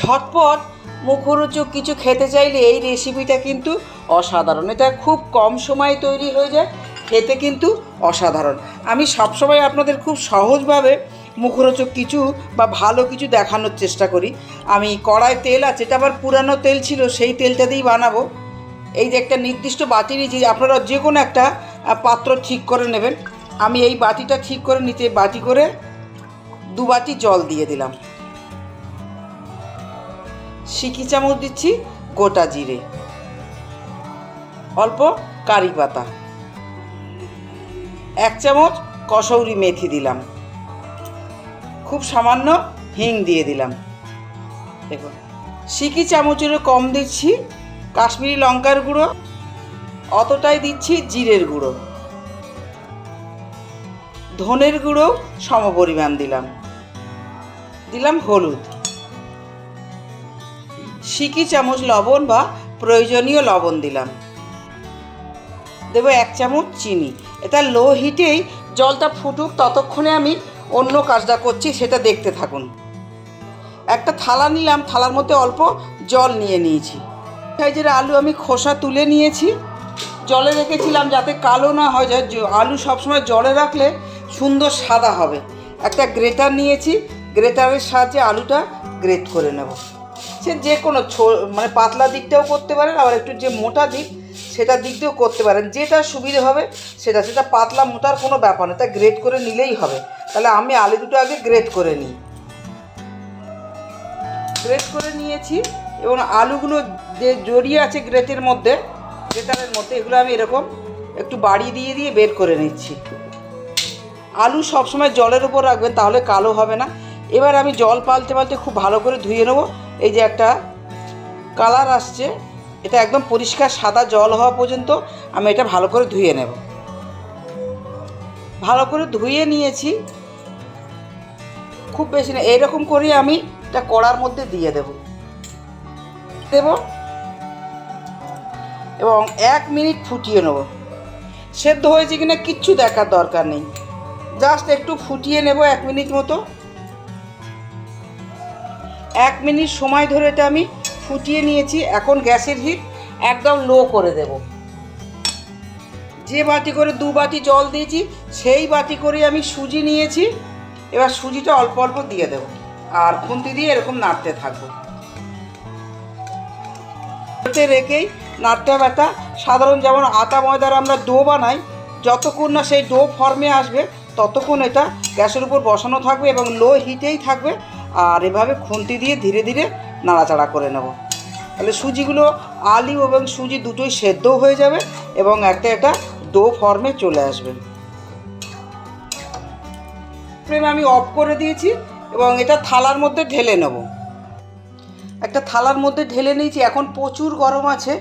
ঝটপট মুখরোচক কিছু খেতে চাইলে এই রেসিপিটা কিন্তু অসাধারণ। এটা খুব কম সময়ে তৈরি হয়ে যায়, খেতে কিন্তু অসাধারণ। আমি সবসময় আপনাদের খুব সহজভাবে মুখরোচক কিছু বা ভালো কিছু দেখানোর চেষ্টা করি। আমি কড়াই তেল আছে, এটা আবার পুরানো তেল ছিল, সেই তেলটা দিয়েই বানাবো। এই যে একটা নির্দিষ্ট বাটি নিয়েছি, আপনারা যে কোনো একটা পাত্র ঠিক করে নেবেন। আমি এই বাটিটা ঠিক করে নিতে বাটি করে 2 বাটি জল দিয়ে দিলাম। সিকি চামচ দিচ্ছি গোটা জিরে, অল্প কারি পাতা, 1 চামচ কসৌরি মেথি দিলাম, খুব সামান্য হিং দিয়ে দিলাম। দেখুন সিকি চামচেরও কম দিচ্ছি কাশ্মীরি লঙ্কার গুঁড়ো, অতটাই দিচ্ছি জিরের গুঁড়ো, ধনের গুঁড়ো সমপরিমাণ দিলাম, দিলাম হলুদ, সিকি চামচ লবণ বা প্রয়োজনীয় লবণ দিলাম, দেবো 1 চামচ চিনি। এটা লো হিটেই জলটা ফুটুক, ততক্ষণে আমি অন্য কাজটা করছি, সেটা দেখতে থাকুন। একটা থালা নিলাম, থালার মধ্যে অল্প জল নিয়ে নিয়েছি। সাইজের আলু আমি খোসা তুলে নিয়েছি, জলে রেখেছিলাম যাতে কালো না হয়ে যায়। আলু সবসময় জলে রাখলে সুন্দর সাদা হবে। একটা গ্রেটার নিয়েছি, গ্রেটারের সাহায্যে আলুটা গ্রেট করে নেব। সে যে কোনো মানে পাতলা দিকটাও করতে পারেন, আবার একটু যে মোটা দিক সেটা দিক দিয়েও করতে পারেন, যেটা সুবিধে হবে সেটা পাতলা মোটার কোনো ব্যাপার না, তা গ্রেট করে নিলেই হবে। তাহলে আমি আলু দুটো আগে গ্রেট করে নিই। গ্রেট করে নিয়েছি এবং আলুগুলো যে জড়িয়ে আছে গ্রেটারের মধ্যে, এগুলো আমি এরকম একটু বাড়ি দিয়ে দিয়ে বের করে নিচ্ছি। আলু সবসময় জলের উপর রাখবেন, তাহলে কালো হবে না। এবার আমি জল পাল্টে পাল্টে খুব ভালো করে ধুয়ে নেব। এই যে একটা কালার আসছে, এটা একদম পরিষ্কার সাদা জল হওয়া পর্যন্ত আমি এটা ভালো করে ধুয়ে নেব। ভালো করে ধুয়ে নিয়েছি, খুব বেশি না, এরকম করে আমি এটা কড়ার মধ্যে দিয়ে দেব এবং 1 মিনিট ফুটিয়ে নেব। সেদ্ধ হয়েছে কিনা কিচ্ছু দেখার দরকার নেই, জাস্ট একটু ফুটিয়ে নেব 1 মিনিট মতো। 1 মিনিট সময় ধরে এটা আমি ফুটিয়ে নিয়েছি। এখন গ্যাসের হিট একদম লো করে দেব। যে বাটি করে 2 বাটি জল দিয়েছি, সেই বাটি করে আমি সুজি নিয়েছি। এবার সুজিটা অল্প অল্প দিয়ে দেব আর খুন্তি দিয়ে এরকম নাড়তে থাকবো। রেখেই নাড়তে হবে। একটা সাধারণ যেমন আটা ময়দার আমরা ডো বানাই, যতক্ষণ না সেই ডো ফর্মে আসবে ততক্ষণ এটা গ্যাসের উপর বসানো থাকবে এবং লো হিটেই থাকবে। আর এভাবে খুন্তি দিয়ে ধীরে ধীরে নাড়াচাড়া করে নেব। তাহলে সুজিগুলো, আলু এবং সুজি দুটোই সেদ্ধ হয়ে যাবে এবং একটা ডো ফর্মে চলে আসবে। ফ্লেম আমি অফ করে দিয়েছি এবং এটা থালার মধ্যে ঢেলে নেব। একটা থালার মধ্যে ঢেলে নিয়েছি। এখন প্রচুর গরম আছে,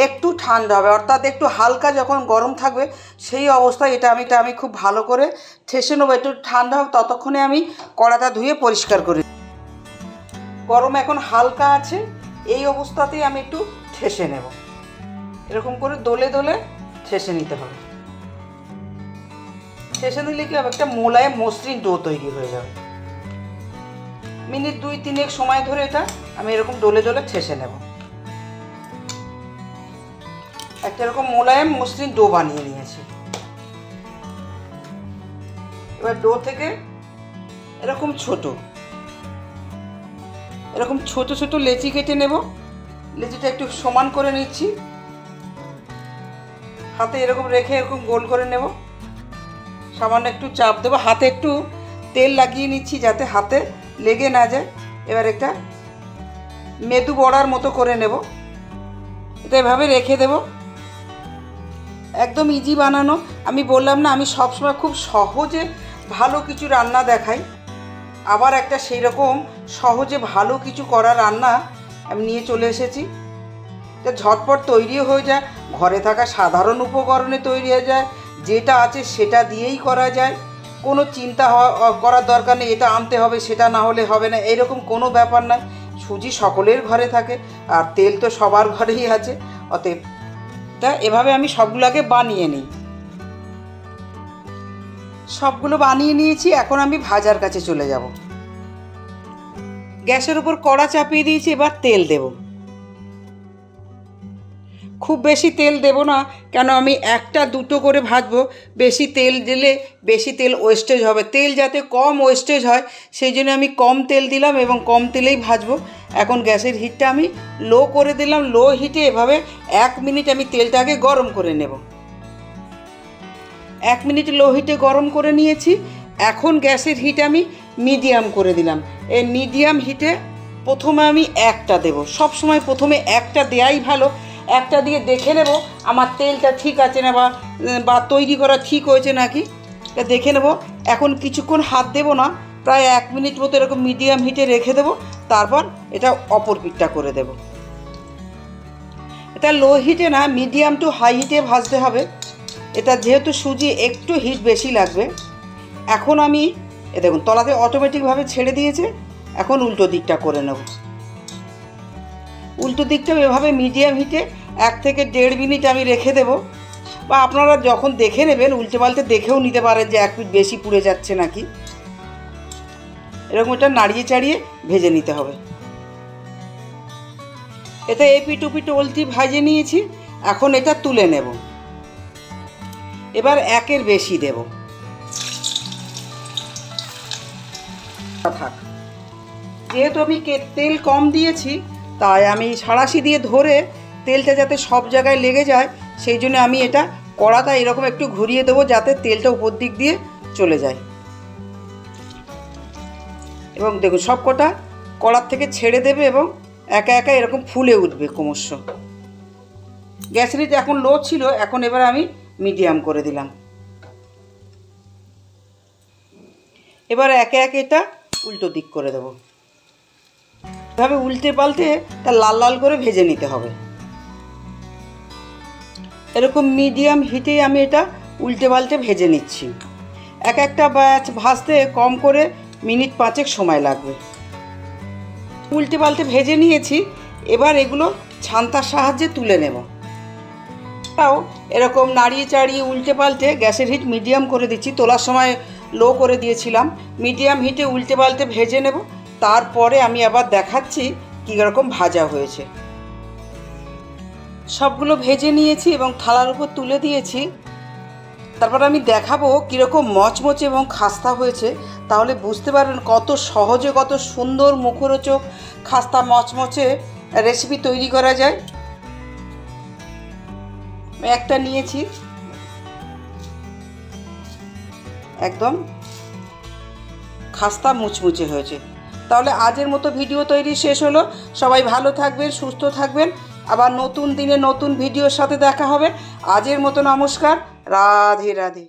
একটু ঠান্ডা হবে, অর্থাৎ একটু হালকা যখন গরম থাকবে সেই অবস্থায় এটা আমি খুব ভালো করে ঠেসে নেবো। একটু ঠান্ডা হোক, ততক্ষণে আমি কড়াটা ধুয়ে পরিষ্কার করি। গরম এখন হালকা আছে, এই অবস্থাতেই আমি একটু ঠেসে নেব। এরকম করে দোলে দোলে ঠেসে নিতে হবে। ঠেসে নিলে কি হবে, একটা মোলায়েম মসৃণ ডো তৈরি হয়ে যাবে। মিনিট 2-3 সময় ধরে এটা আমি এরকম ডোলে ডোলে ঠেসে নেব। একটা এরকম মোলায়েম মসৃণ ডো বানিয়ে নিয়েছি। এবার ডো থেকে এরকম ছোট ছোট লেচি কেটে নেব। লেচিটা একটু সমান করে নিচ্ছি, হাতে এরকম রেখে এরকম গোল করে নেব। সামান্য একটু চাপ দেবো, হাতে একটু তেল লাগিয়ে নিচ্ছি যাতে হাতে লেগে না যায়। এবার একটা মেদু বড়ার মতো করে নেব, এটা এভাবে রেখে দেব। একদম ইজি বানানো। আমি বললাম না, আমি সবসময় খুব সহজে ভালো কিছু রান্না দেখাই। আবার একটা সেই রকম সহজে ভালো কিছু করা রান্না আমি নিয়ে চলে এসেছি। এটা ঝটপট তৈরিও হয়ে যায়, ঘরে থাকা সাধারণ উপকরণে তৈরি হয়ে যায়, যেটা আছে সেটা দিয়েই করা যায়। কোনো চিন্তা করার দরকার নেই এটা আনতে হবে সেটা না হলে হবে না, এরকম কোনো ব্যাপার নয়। সুজি সকলের ঘরে থাকে আর তেল তো সবার ঘরেই আছে। অতএব তা এভাবে আমি সবগুলোকে বানিয়ে নিই। সবগুলো বানিয়ে নিয়েছি, এখন আমি ভাজার কাছে চলে যাব। গ্যাসের উপর কড়া চাপিয়ে দিয়েছি, এবার তেল দেব। খুব বেশি তেল দেব না, কেন আমি একটা দুটো করে ভাজবো। বেশি তেল দিলে বেশি তেল ওয়েস্টেজ হবে। তেল যাতে কম ওয়েস্টেজ হয় সেই জন্য আমি কম তেল দিলাম এবং কম তেলেই ভাজবো। এখন গ্যাসের হিটটা আমি লো করে দিলাম। লো হিটে এভাবে 1 মিনিট আমি তেলটাকে গরম করে নেব। 1 মিনিট লো হিটে গরম করে নিয়েছি। এখন গ্যাসের হিট আমি মিডিয়াম করে দিলাম। এই মিডিয়াম হিটে প্রথমে আমি একটা দেব। সব সময় প্রথমে একটা দেয়াই ভালো। একটা দিয়ে দেখে নেব আমার তেলটা ঠিক আছে না বা তৈরি করা ঠিক হয়েছে নাকি, এটা দেখে নেব। এখন কিছুক্ষণ হাত দেব না, প্রায় 1 মিনিট মতো এরকম মিডিয়াম হিটে রেখে দেব। তারপর এটা অপর পিঠটা করে দেব। এটা লো হিটে না, মিডিয়াম টু হাই হিটে ভাজতে হবে। এটা যেহেতু সুজি একটু হিট বেশি লাগবে। এখন আমি দেখুন তলাতে অটোমেটিকভাবে ছেড়ে দিয়েছে। এখন উল্টো দিকটা করে নেব। উল্টো দিকটাও এভাবে মিডিয়াম হিটে 1 থেকে 1.5 মিনিট আমি রেখে দেব। বা আপনারা যখন দেখে নেবেন উল্টে পাল্টে দেখেও নিতে পারেন যে 1 মিনিট বেশি পুড়ে যাচ্ছে নাকি। এরকম এটা নাড়িয়ে চাড়িয়ে ভেজে নিতে হবে। এটা এপিট ওপিট উল্টি ভাজে নিয়েছি। এখন এটা তুলে নেব। এবার 1-এর বেশি দেব। থাক, যেহেতু আমি তেল কম দিয়েছি তাই আমি সাঁড়াশি দিয়ে ধরে তেলটা যাতে সব জায়গায় লেগে যায় সেই জন্য আমি এটা কড়াটা এরকম একটু ঘুরিয়ে দেবো যাতে তেলটা উপর দিক দিয়ে চলে যায়। এবং দেখুন সব কটা কড়ার থেকে ছেড়ে দেবে এবং একা একা এরকম ফুলে উঠবে ক্রমশ। গ্যাসের হিট এখন লো ছিল, এখন এবার আমি মিডিয়াম করে দিলাম। এবার একে একে এটা উল্টো দিক করে দেব। এভাবে উল্টে পাল্টে তা লাল লাল করে ভেজে নিতে হবে। এরকম মিডিয়াম হিটে আমি এটা উল্টে পাল্টে ভেজে নিচ্ছি। এক একটা ব্যাচ ভাজতে কম করে মিনিট 5 সময় লাগবে। উল্টে পাল্টে ভেজে নিয়েছি। এবার এগুলো ছান্তার সাহায্যে তুলে নেব। তাও এরকম নাড়িয়ে চাড়িয়ে উল্টে পাল্টে গ্যাসের হিট মিডিয়াম করে দিচ্ছি। তোলার সময় লো করে দিয়েছিলাম। মিডিয়াম হিটে উল্টে পাল্টে ভেজে নেব। তারপরে আমি আবার দেখাচ্ছি কীরকম ভাজা হয়েছে। সবগুলো ভেজে নিয়েছি এবং থালার উপর তুলে দিয়েছি। তারপর আমি দেখাবো কীরকম মচমচে এবং খাস্তা হয়েছে। তাহলে বুঝতে পারবেন কত সহজে কত সুন্দর মুখরোচক খাস্তা মচমচে রেসিপি তৈরি করা যায়। একটা নিয়েছি, একদম খাস্তা মুচমুচে হয়েছে। তাহলে আজের মতো ভিডিও তৈরি শেষ হলো। সবাই ভালো থাকবেন, সুস্থ থাকবেন। আবার নতুন দিনে নতুন ভিডিওর সাথে দেখা হবে। আজের মতো নমস্কার, রাধে রাধে।